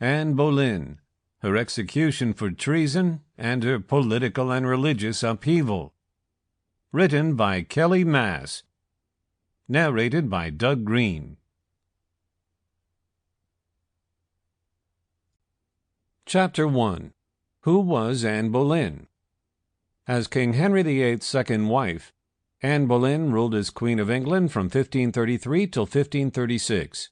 Anne Boleyn, her execution for treason, and her political and religious upheaval. Written by Kelly Mass. Narrated by Doug Greene. Chapter 1. Who was Anne Boleyn? As King Henry VIII's second wife, Anne Boleyn ruled as Queen of England from 1533 till 1536.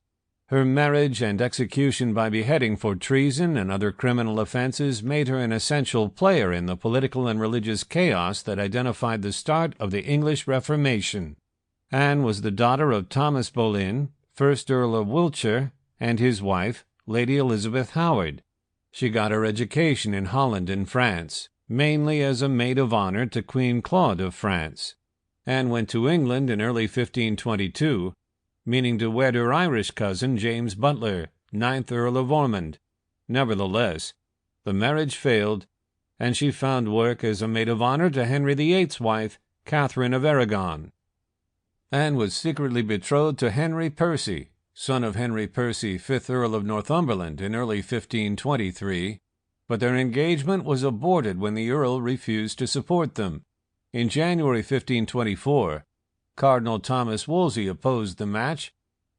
Her marriage and execution by beheading for treason and other criminal offenses made her an essential player in the political and religious chaos that identified the start of the English Reformation. Anne was the daughter of Thomas Boleyn, 1st Earl of Wiltshire, and his wife, Lady Elizabeth Howard. She got her education in Holland and France, mainly as a maid of honor to Queen Claude of France. Anne went to England in early 1522, meaning to wed her Irish cousin James Butler, 9th Earl of Ormond. Nevertheless, the marriage failed, and she found work as a maid of honor to Henry VIII's wife, Catherine of Aragon. Anne was secretly betrothed to Henry Percy, son of Henry Percy, 5th Earl of Northumberland, in early 1523, but their engagement was aborted when the Earl refused to support them. In January 1524, Cardinal Thomas Wolsey opposed the match,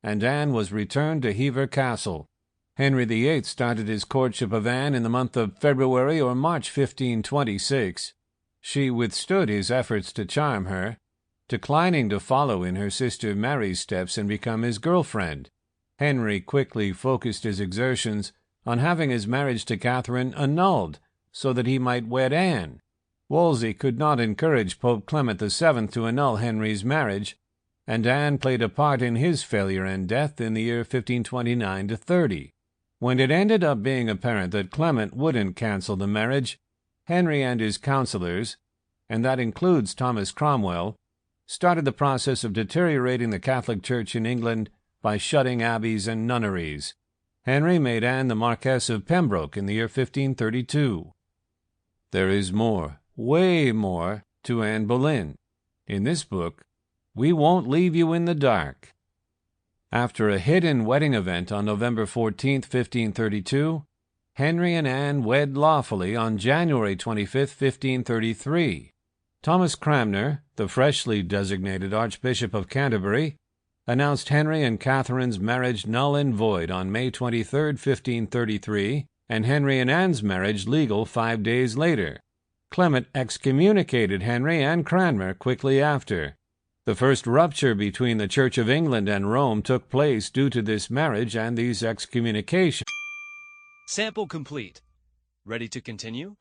and Anne was returned to Hever Castle. Henry VIII started his courtship of Anne in the month of February or March 1526. She withstood his efforts to charm her, declining to follow in her sister Mary's steps and become his girlfriend. Henry quickly focused his exertions on having his marriage to Catherine annulled so that he might wed Anne. Wolsey could not encourage Pope Clement VII to annul Henry's marriage, and Anne played a part in his failure and death in the year 1529-30. When it ended up being apparent that Clement wouldn't cancel the marriage, Henry and his counselors, and that includes Thomas Cromwell, started the process of deteriorating the Catholic Church in England by shutting abbeys and nunneries. Henry made Anne the Marquess of Pembroke in the year 1532. There is more, way more, to Anne Boleyn. In this book, we won't leave you in the dark. After a hidden wedding event on November 14, 1532, Henry and Anne wed lawfully on January 25, 1533. Thomas Cranmer, the freshly designated Archbishop of Canterbury, announced Henry and Catherine's marriage null and void on May 23, 1533, and Henry and Anne's marriage legal 5 days later. Clement excommunicated Henry and Cranmer quickly after. The first rupture between the Church of England and Rome took place due to this marriage and these excommunications. Sample complete. Ready to continue?